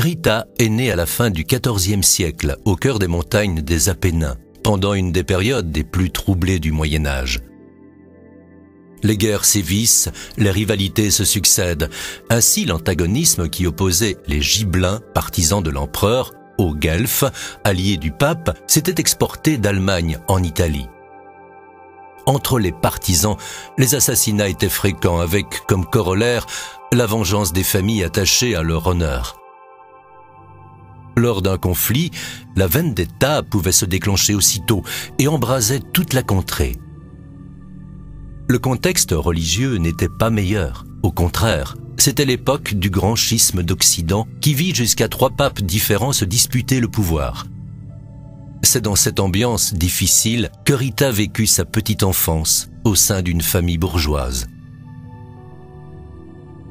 Rita est née à la fin du XIVe siècle, au cœur des montagnes des Apennins, pendant une des périodes des plus troublées du Moyen-Âge. Les guerres sévissent, les rivalités se succèdent. Ainsi, l'antagonisme qui opposait les Gibelins, partisans de l'empereur, aux Guelfes, alliés du pape, s'était exporté d'Allemagne en Italie. Entre les partisans, les assassinats étaient fréquents avec, comme corollaire, la vengeance des familles attachées à leur honneur. Lors d'un conflit, la vendetta pouvait se déclencher aussitôt et embrasait toute la contrée. Le contexte religieux n'était pas meilleur. Au contraire, c'était l'époque du grand schisme d'Occident qui vit jusqu'à 3 papes différents se disputer le pouvoir. C'est dans cette ambiance difficile que Rita vécut sa petite enfance au sein d'une famille bourgeoise.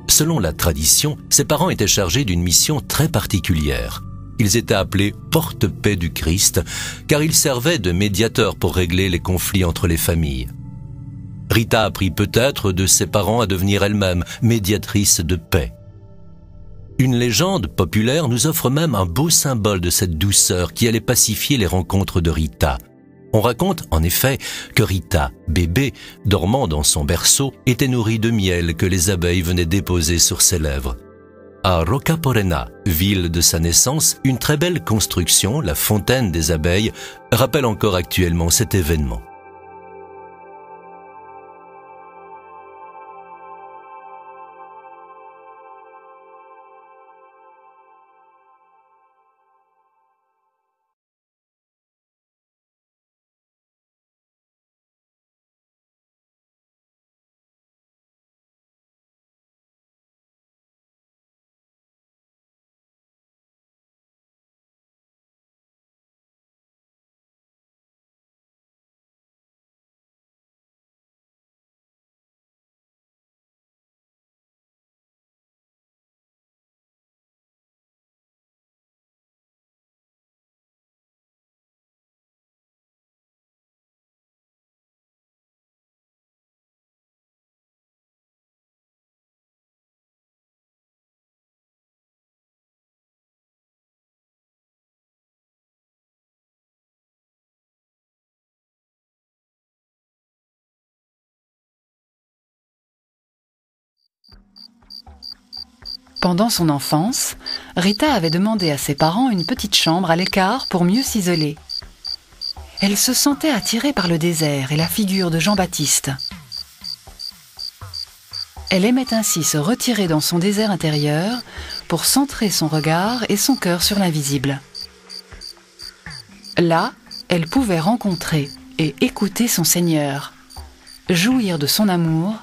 Selon la tradition, ses parents étaient chargés d'une mission très particulière. Ils étaient appelés porte-paix du Christ, car ils servaient de médiateurs pour régler les conflits entre les familles. Rita apprit peut-être de ses parents à devenir elle-même médiatrice de paix. Une légende populaire nous offre même un beau symbole de cette douceur qui allait pacifier les rencontres de Rita. On raconte en effet que Rita, bébé, dormant dans son berceau, était nourrie de miel que les abeilles venaient déposer sur ses lèvres. À Rocca Porena, ville de sa naissance, une très belle construction, la fontaine des abeilles, rappelle encore actuellement cet événement. Pendant son enfance, Rita avait demandé à ses parents une petite chambre à l'écart pour mieux s'isoler. Elle se sentait attirée par le désert et la figure de Jean-Baptiste. Elle aimait ainsi se retirer dans son désert intérieur pour centrer son regard et son cœur sur l'invisible. Là, elle pouvait rencontrer et écouter son Seigneur, jouir de son amour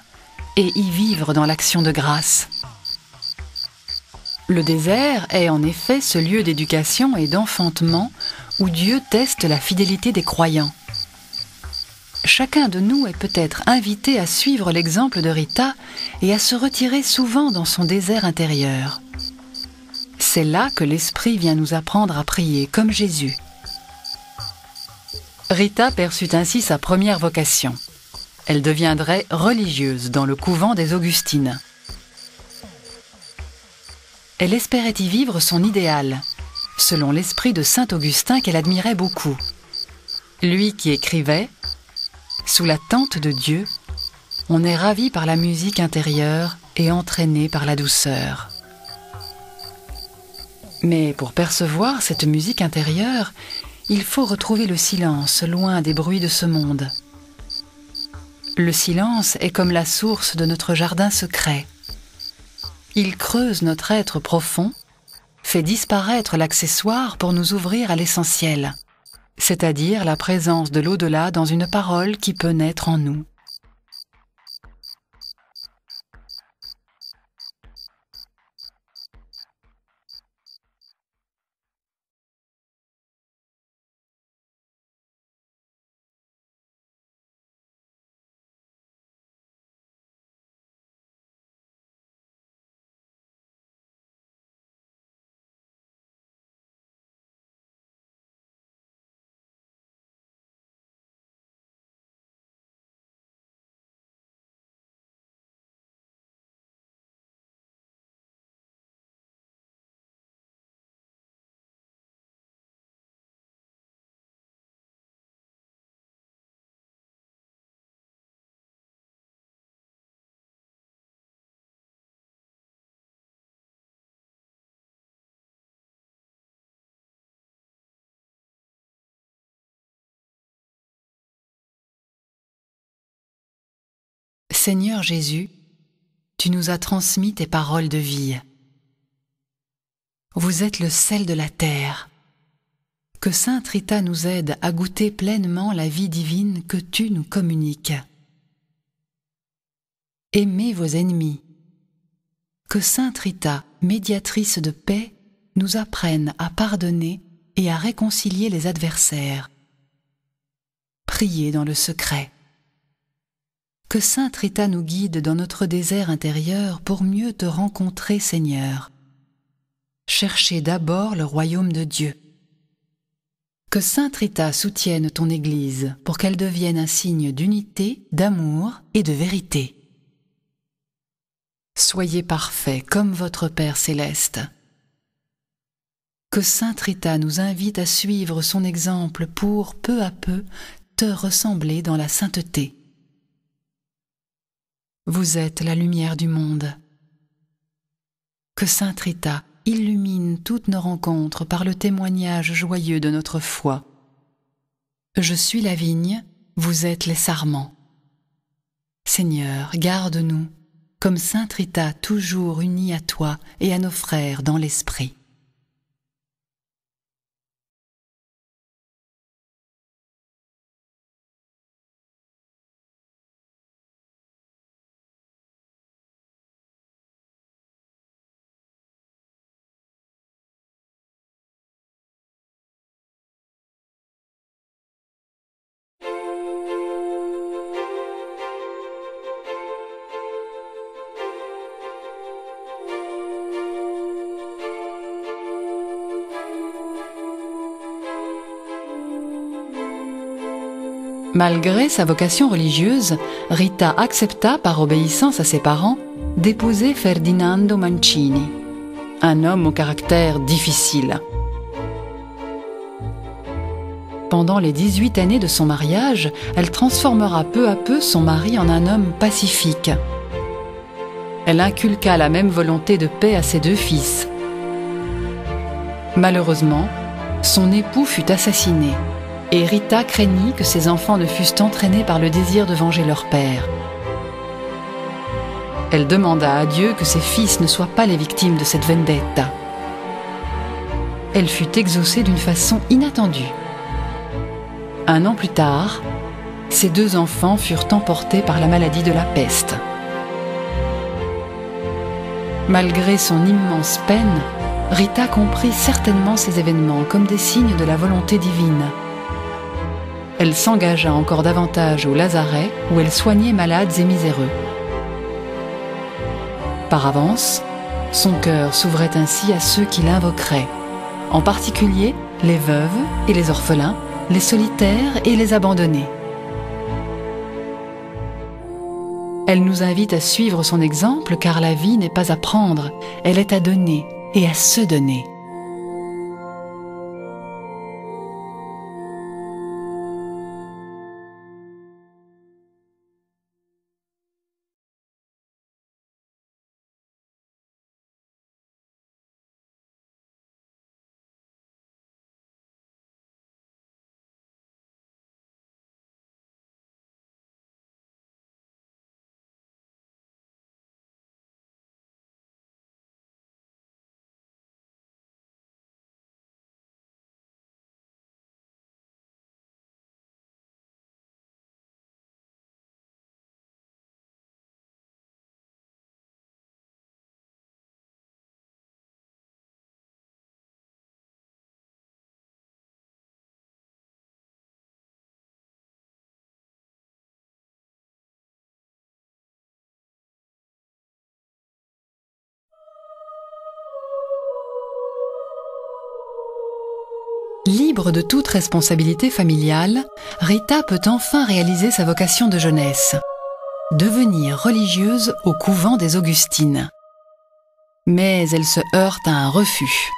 et y vivre dans l'action de grâce. Le désert est en effet ce lieu d'éducation et d'enfantement où Dieu teste la fidélité des croyants. Chacun de nous est peut-être invité à suivre l'exemple de Rita et à se retirer souvent dans son désert intérieur. C'est là que l'Esprit vient nous apprendre à prier comme Jésus. Rita perçut ainsi sa première vocation. Elle deviendrait religieuse dans le couvent des Augustines. Elle espérait y vivre son idéal, selon l'esprit de saint Augustin qu'elle admirait beaucoup. Lui qui écrivait « Sous la tente de Dieu, on est ravi par la musique intérieure et entraîné par la douceur. » Mais pour percevoir cette musique intérieure, il faut retrouver le silence, loin des bruits de ce monde. Le silence est comme la source de notre jardin secret. Il creuse notre être profond, fait disparaître l'accessoire pour nous ouvrir à l'essentiel, c'est-à-dire la présence de l'au-delà dans une parole qui peut naître en nous. Seigneur Jésus, tu nous as transmis tes paroles de vie. Vous êtes le sel de la terre. Que Sainte Rita nous aide à goûter pleinement la vie divine que tu nous communiques. Aimez vos ennemis. Que Sainte Rita, médiatrice de paix, nous apprenne à pardonner et à réconcilier les adversaires. Priez dans le secret. Que Sainte Rita nous guide dans notre désert intérieur pour mieux te rencontrer, Seigneur. Cherchez d'abord le royaume de Dieu. Que Sainte Rita soutienne ton Église pour qu'elle devienne un signe d'unité, d'amour et de vérité. Soyez parfaits comme votre Père céleste. Que Sainte Rita nous invite à suivre son exemple pour, peu à peu, te ressembler dans la sainteté. Vous êtes la lumière du monde. Que Sainte Rita illumine toutes nos rencontres par le témoignage joyeux de notre foi. Je suis la vigne, vous êtes les sarments. Seigneur, garde-nous, comme Sainte Rita toujours unie à toi et à nos frères dans l'esprit. Malgré sa vocation religieuse, Rita accepta, par obéissance à ses parents, d'épouser Ferdinando Mancini, un homme au caractère difficile. Pendant les 18 années de son mariage, elle transformera peu à peu son mari en un homme pacifique. Elle inculqua la même volonté de paix à ses 2 fils. Malheureusement, son époux fut assassiné. Et Rita craignit que ses enfants ne fussent entraînés par le désir de venger leur père. Elle demanda à Dieu que ses fils ne soient pas les victimes de cette vendetta. Elle fut exaucée d'une façon inattendue. 1 an plus tard, ses 2 enfants furent emportés par la maladie de la peste. Malgré son immense peine, Rita comprit certainement ces événements comme des signes de la volonté divine. Elle s'engagea encore davantage au lazaret où elle soignait malades et miséreux. Par avance, son cœur s'ouvrait ainsi à ceux qui l'invoqueraient, en particulier les veuves et les orphelins, les solitaires et les abandonnés. Elle nous invite à suivre son exemple car la vie n'est pas à prendre, elle est à donner et à se donner. Libre de toute responsabilité familiale, Rita peut enfin réaliser sa vocation de jeunesse, devenir religieuse au couvent des Augustines. Mais elle se heurte à un refus.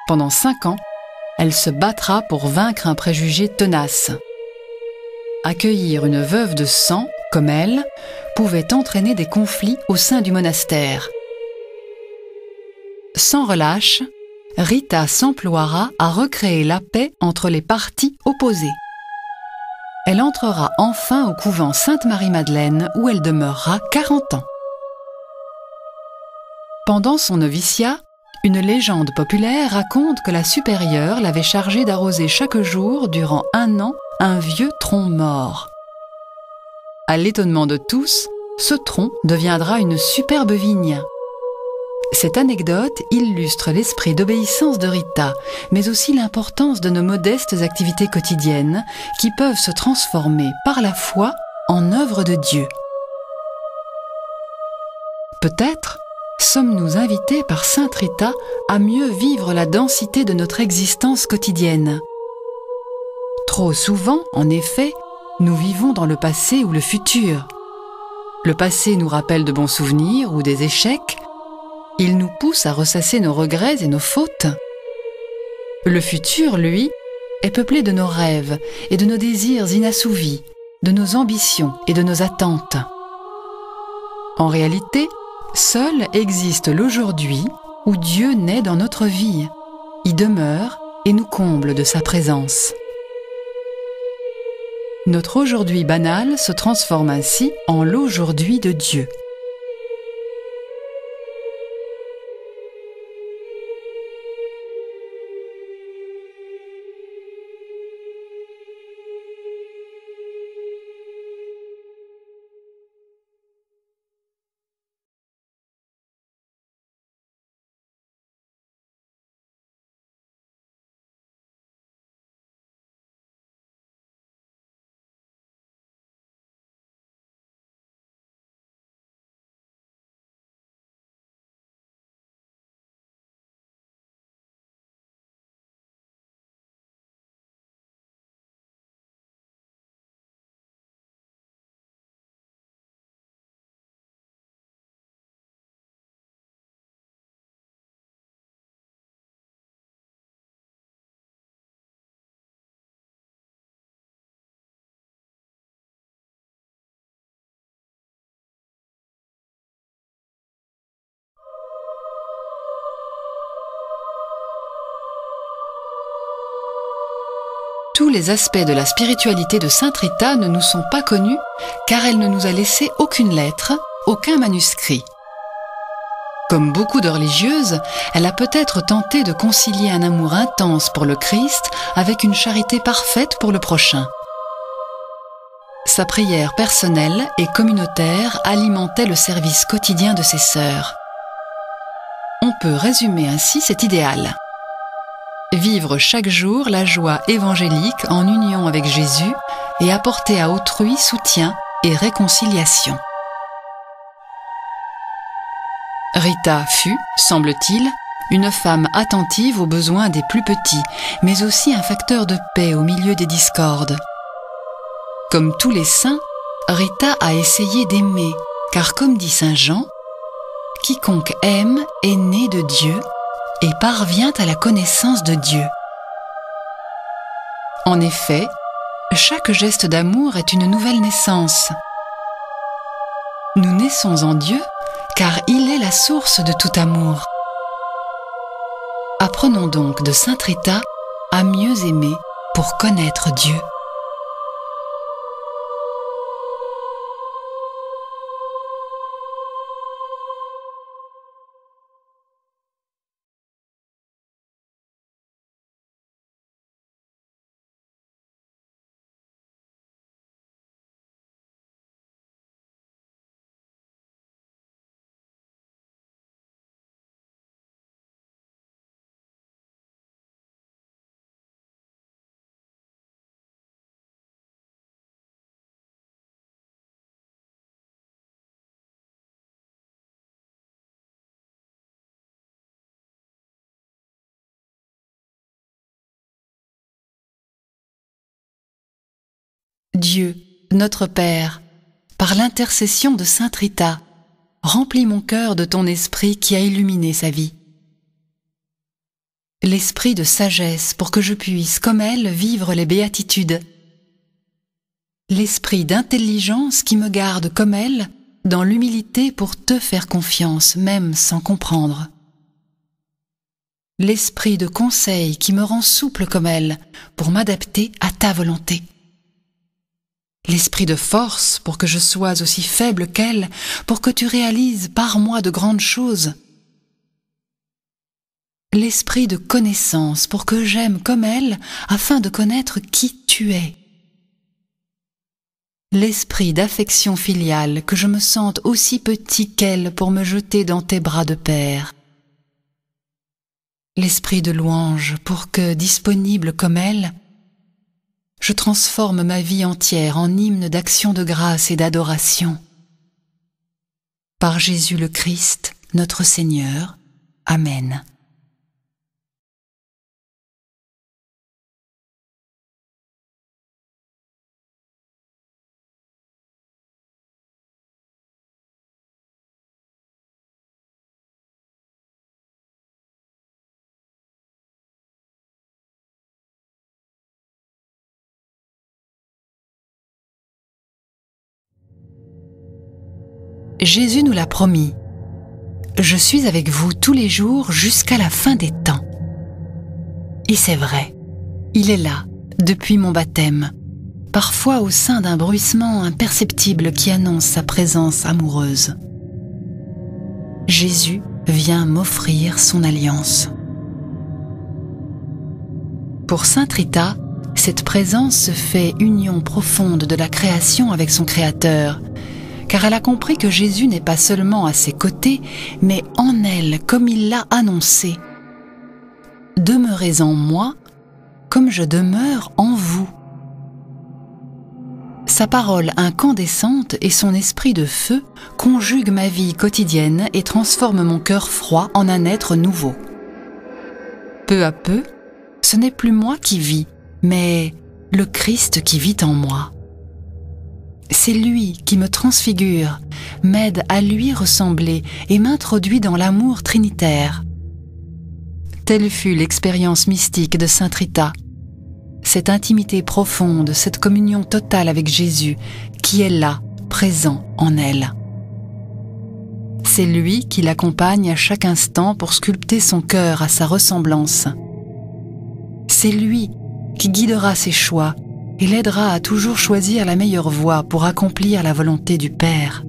Pendant 5 ans, elle se battra pour vaincre un préjugé tenace. Accueillir une veuve de sang, comme elle, pouvait entraîner des conflits au sein du monastère. Sans relâche, Rita s'emploiera à recréer la paix entre les partis opposés. elle entrera enfin au couvent Sainte-Marie-Madeleine où elle demeurera 40 ans. Pendant son noviciat, une légende populaire raconte que la supérieure l'avait chargée d'arroser chaque jour, durant 1 an, un vieux tronc mort. À l'étonnement de tous, ce tronc deviendra une superbe vigne. Cette anecdote illustre l'esprit d'obéissance de Rita, mais aussi l'importance de nos modestes activités quotidiennes qui peuvent se transformer par la foi en œuvre de Dieu. Peut-être sommes-nous invités par Sainte Rita à mieux vivre la densité de notre existence quotidienne. Trop souvent, en effet, nous vivons dans le passé ou le futur. Le passé nous rappelle de bons souvenirs ou des échecs. Il nous pousse à ressasser nos regrets et nos fautes. Le futur, lui, est peuplé de nos rêves et de nos désirs inassouvis, de nos ambitions et de nos attentes. En réalité, seul existe l'aujourd'hui où Dieu naît dans notre vie, y demeure et nous comble de sa présence. Notre aujourd'hui banal se transforme ainsi en l'aujourd'hui de Dieu. Tous les aspects de la spiritualité de Sainte Rita ne nous sont pas connus car elle ne nous a laissé aucune lettre, aucun manuscrit. Comme beaucoup de religieuses, elle a peut-être tenté de concilier un amour intense pour le Christ avec une charité parfaite pour le prochain. Sa prière personnelle et communautaire alimentait le service quotidien de ses sœurs. On peut résumer ainsi cet idéal. Vivre chaque jour la joie évangélique en union avec Jésus et apporter à autrui soutien et réconciliation. Rita fut, semble-t-il, une femme attentive aux besoins des plus petits, mais aussi un facteur de paix au milieu des discordes. Comme tous les saints, Rita a essayé d'aimer, car comme dit saint Jean, « Quiconque aime est né de Dieu et parvient à la connaissance de Dieu. » En effet, chaque geste d'amour est une nouvelle naissance. Nous naissons en Dieu car il est la source de tout amour. Apprenons donc de Sainte Rita à mieux aimer pour connaître Dieu. Dieu, notre Père, par l'intercession de Sainte Rita, remplis mon cœur de ton esprit qui a illuminé sa vie. L'esprit de sagesse pour que je puisse, comme elle, vivre les béatitudes. L'esprit d'intelligence qui me garde, comme elle, dans l'humilité pour te faire confiance, même sans comprendre. L'esprit de conseil qui me rend souple comme elle, pour m'adapter à ta volonté. l'esprit de force pour que je sois aussi faible qu'elle, pour que tu réalises par moi de grandes choses. L'esprit de connaissance pour que j'aime comme elle, afin de connaître qui tu es. L'esprit d'affection filiale, que je me sente aussi petit qu'elle pour me jeter dans tes bras de père. L'esprit de louange pour que, disponible comme elle, je transforme ma vie entière en hymne d'action de grâce et d'adoration. Par Jésus le Christ, notre Seigneur. Amen. Jésus nous l'a promis. Je suis avec vous tous les jours jusqu'à la fin des temps. Et c'est vrai, il est là, depuis mon baptême, parfois au sein d'un bruissement imperceptible qui annonce sa présence amoureuse. Jésus vient m'offrir son alliance. Pour sainte Rita, cette présence se fait union profonde de la création avec son Créateur, car elle a compris que Jésus n'est pas seulement à ses côtés, mais en elle, comme il l'a annoncé. Demeurez en moi, comme je demeure en vous. Sa parole incandescente et son esprit de feu conjuguent ma vie quotidienne et transforment mon cœur froid en un être nouveau. Peu à peu, ce n'est plus moi qui vis, mais le Christ qui vit en moi. C'est lui qui me transfigure, m'aide à lui ressembler et m'introduit dans l'amour trinitaire. Telle fut l'expérience mystique de sainte Rita, cette intimité profonde, cette communion totale avec Jésus qui est là, présent en elle. C'est lui qui l'accompagne à chaque instant pour sculpter son cœur à sa ressemblance. C'est lui qui guidera ses choix et l'aidera à toujours choisir la meilleure voie pour accomplir la volonté du Père.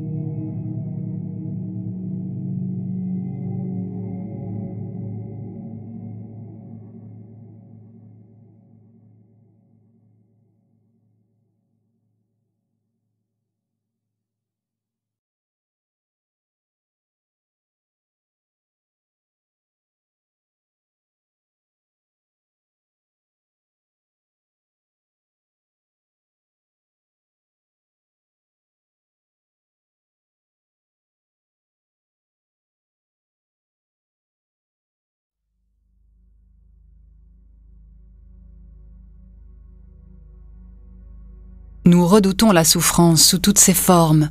Nous redoutons la souffrance sous toutes ses formes,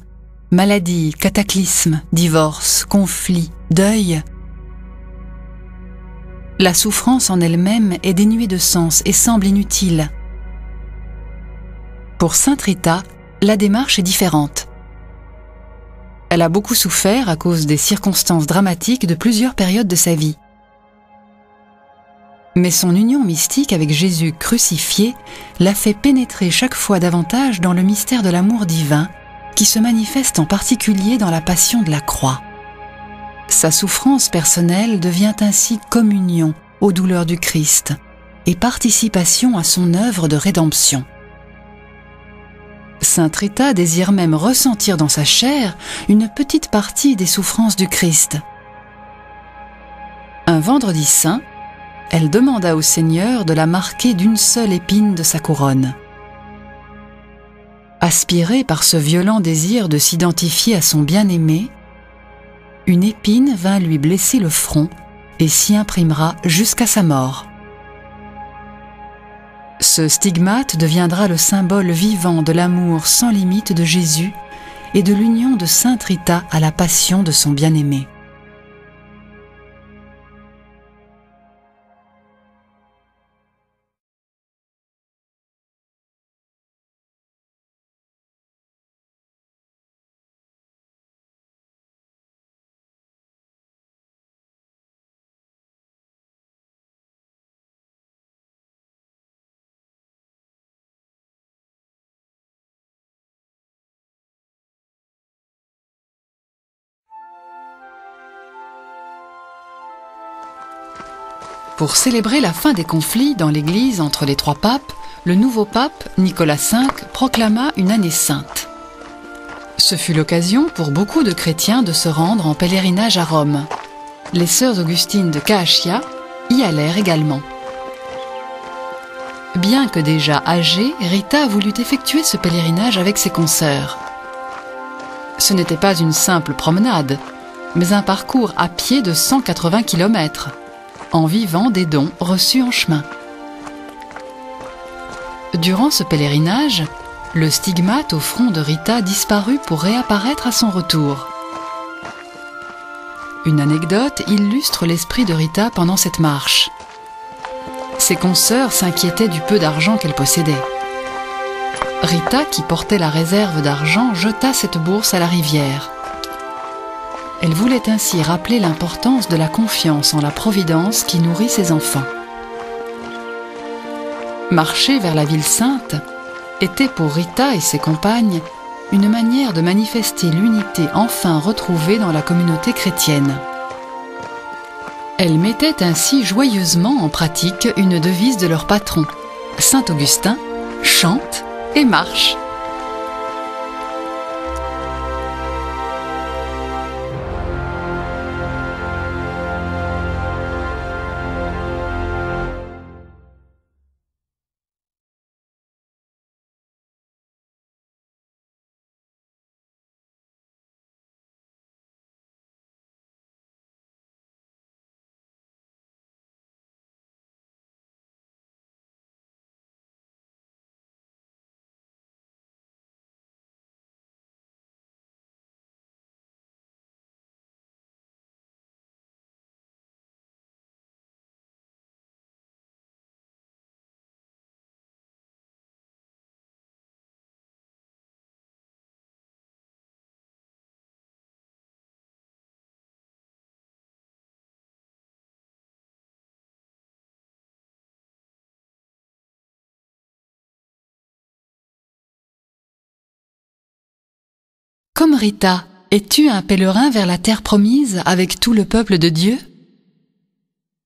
maladie, cataclysme, divorce, conflit, deuil. La souffrance en elle-même est dénuée de sens et semble inutile. Pour sainte Rita, la démarche est différente. Elle a beaucoup souffert à cause des circonstances dramatiques de plusieurs périodes de sa vie. Mais son union mystique avec Jésus crucifié l'a fait pénétrer chaque fois davantage dans le mystère de l'amour divin qui se manifeste en particulier dans la passion de la croix. Sa souffrance personnelle devient ainsi communion aux douleurs du Christ et participation à son œuvre de rédemption. Sainte Rita désire même ressentir dans sa chair une petite partie des souffrances du Christ. Un vendredi saint, elle demanda au Seigneur de la marquer d'une seule épine de sa couronne. Aspirée par ce violent désir de s'identifier à son bien-aimé, une épine vint lui blesser le front et s'y imprimera jusqu'à sa mort. Ce stigmate deviendra le symbole vivant de l'amour sans limite de Jésus et de l'union de sainte Rita à la passion de son bien-aimé. Pour célébrer la fin des conflits dans l'Église entre les trois papes, le nouveau pape, Nicolas V, proclama une année sainte. Ce fut l'occasion pour beaucoup de chrétiens de se rendre en pèlerinage à Rome. Les sœurs Augustines de Caachia y allèrent également. Bien que déjà âgée, Rita voulut effectuer ce pèlerinage avec ses consoeurs. Ce n'était pas une simple promenade, mais un parcours à pied de 180 km, en vivant des dons reçus en chemin. Durant ce pèlerinage, le stigmate au front de Rita disparut pour réapparaître à son retour. Une anecdote illustre l'esprit de Rita pendant cette marche. Ses consoeurs s'inquiétaient du peu d'argent qu'elle possédait. Rita, qui portait la réserve d'argent, jeta cette bourse à la rivière. Elle voulait ainsi rappeler l'importance de la confiance en la Providence qui nourrit ses enfants. Marcher vers la ville sainte était pour Rita et ses compagnes une manière de manifester l'unité enfin retrouvée dans la communauté chrétienne. Elles mettaient ainsi joyeusement en pratique une devise de leur patron, Saint Augustin, chante et marche. Comme Rita, es-tu un pèlerin vers la terre promise avec tout le peuple de Dieu?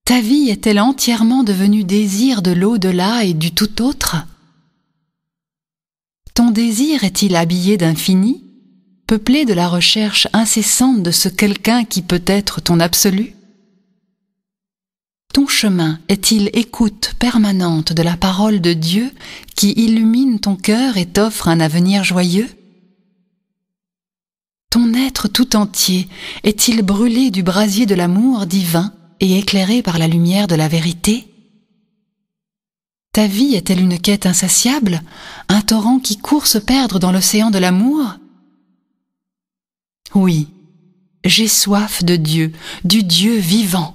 Ta vie est-elle entièrement devenue désir de l'au-delà et du tout autre? Ton désir est-il habillé d'infini, peuplé de la recherche incessante de ce quelqu'un qui peut être ton absolu? Ton chemin est-il écoute permanente de la parole de Dieu qui illumine ton cœur et t'offre un avenir joyeux? Ton être tout entier est-il brûlé du brasier de l'amour divin et éclairé par la lumière de la vérité? Ta vie est-elle une quête insatiable, un torrent qui court se perdre dans l'océan de l'amour? Oui, j'ai soif de Dieu, du Dieu vivant.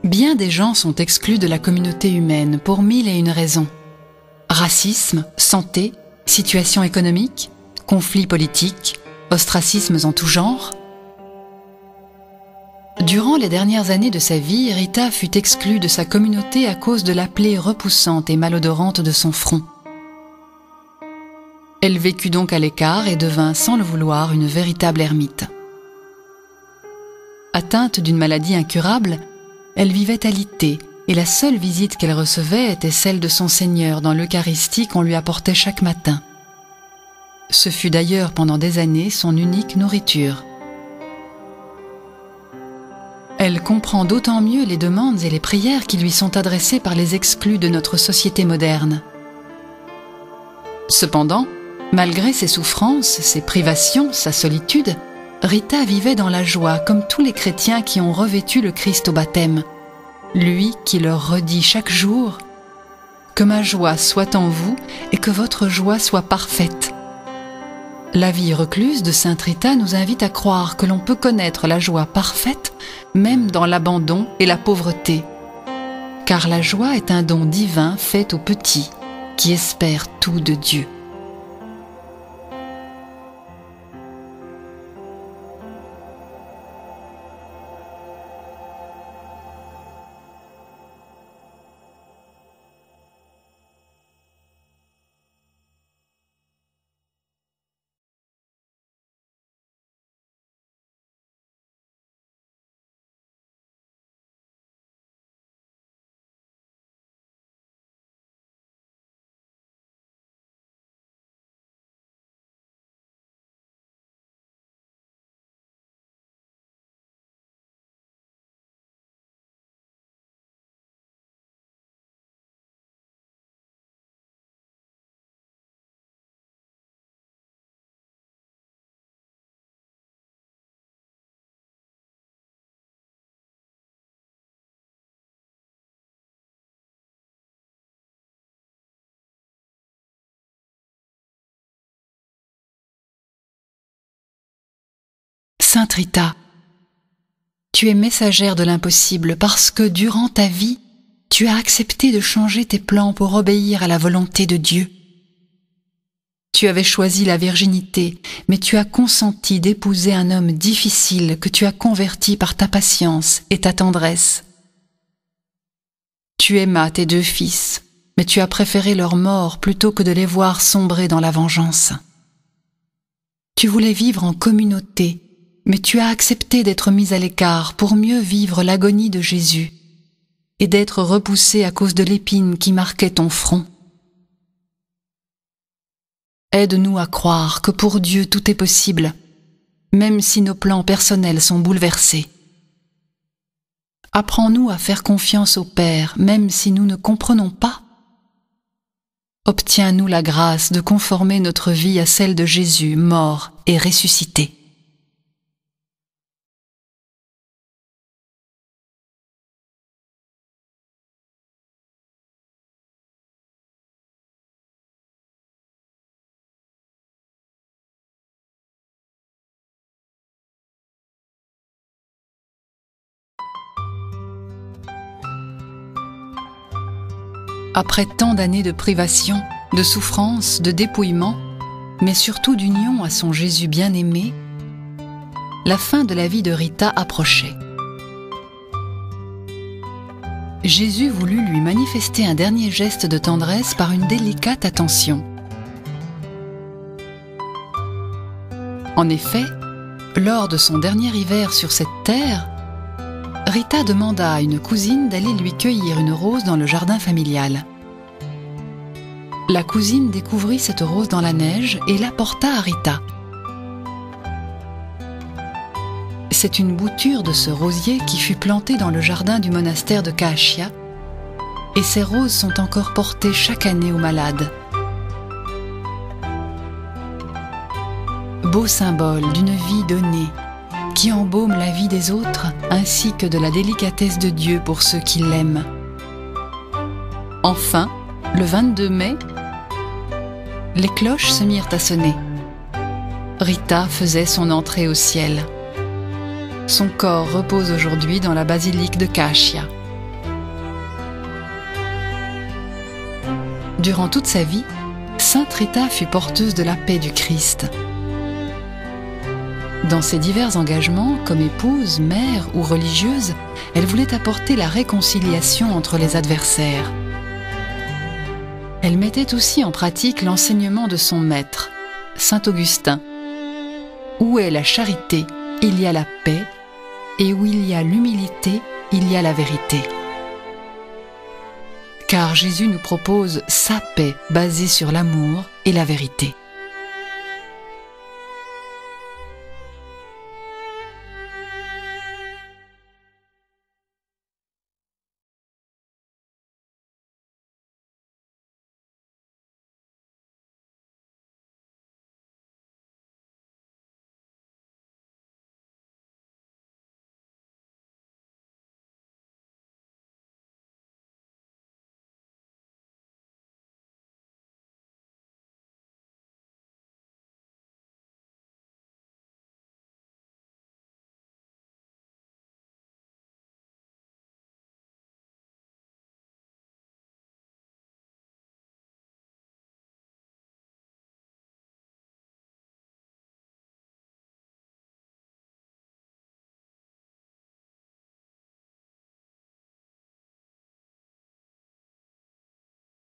Bien des gens sont exclus de la communauté humaine pour 1001 raisons. Racisme, santé, situation économique, conflits politiques, ostracismes en tout genre. Durant les dernières années de sa vie, Rita fut exclue de sa communauté à cause de la plaie repoussante et malodorante de son front. Elle vécut donc à l'écart et devint, sans le vouloir, une véritable ermite. Atteinte d'une maladie incurable, elle vivait alitée, et la seule visite qu'elle recevait était celle de son Seigneur dans l'Eucharistie qu'on lui apportait chaque matin. Ce fut d'ailleurs pendant des années son unique nourriture. Elle comprend d'autant mieux les demandes et les prières qui lui sont adressées par les exclus de notre société moderne. Cependant, malgré ses souffrances, ses privations, sa solitude, Rita vivait dans la joie comme tous les chrétiens qui ont revêtu le Christ au baptême, lui qui leur redit chaque jour « Que ma joie soit en vous et que votre joie soit parfaite ». La vie recluse de Sainte Rita nous invite à croire que l'on peut connaître la joie parfaite même dans l'abandon et la pauvreté, car la joie est un don divin fait aux petits qui espèrent tout de Dieu. Sainte Rita, tu es messagère de l'impossible parce que durant ta vie, tu as accepté de changer tes plans pour obéir à la volonté de Dieu. Tu avais choisi la virginité, mais tu as consenti d'épouser un homme difficile que tu as converti par ta patience et ta tendresse. Tu aimas tes 2 fils, mais tu as préféré leur mort plutôt que de les voir sombrer dans la vengeance. Tu voulais vivre en communauté, mais tu as accepté d'être mise à l'écart pour mieux vivre l'agonie de Jésus et d'être repoussée à cause de l'épine qui marquait ton front. Aide-nous à croire que pour Dieu tout est possible, même si nos plans personnels sont bouleversés. Apprends-nous à faire confiance au Père, même si nous ne comprenons pas. Obtiens-nous la grâce de conformer notre vie à celle de Jésus, mort et ressuscité. Après tant d'années de privation, de souffrance, de dépouillement, mais surtout d'union à son Jésus bien-aimé, la fin de la vie de Rita approchait. Jésus voulut lui manifester un dernier geste de tendresse par une délicate attention. En effet, lors de son dernier hiver sur cette terre, Rita demanda à une cousine d'aller lui cueillir une rose dans le jardin familial. La cousine découvrit cette rose dans la neige et l'apporta à Rita. C'est une bouture de ce rosier qui fut plantée dans le jardin du monastère de Caachia, et ces roses sont encore portées chaque année aux malades. Beau symbole d'une vie donnée, qui embaume la vie des autres, ainsi que de la délicatesse de Dieu pour ceux qui l'aiment. Enfin, le 22 mai, les cloches se mirent à sonner. Rita faisait son entrée au ciel. Son corps repose aujourd'hui dans la basilique de Caachia. Durant toute sa vie, Sainte Rita fut porteuse de la paix du Christ. Dans ses divers engagements, comme épouse, mère ou religieuse, elle voulait apporter la réconciliation entre les adversaires. Elle mettait aussi en pratique l'enseignement de son maître, saint Augustin. Où est la charité, il y a la paix, et où il y a l'humilité, il y a la vérité. Car Jésus nous propose sa paix basée sur l'amour et la vérité.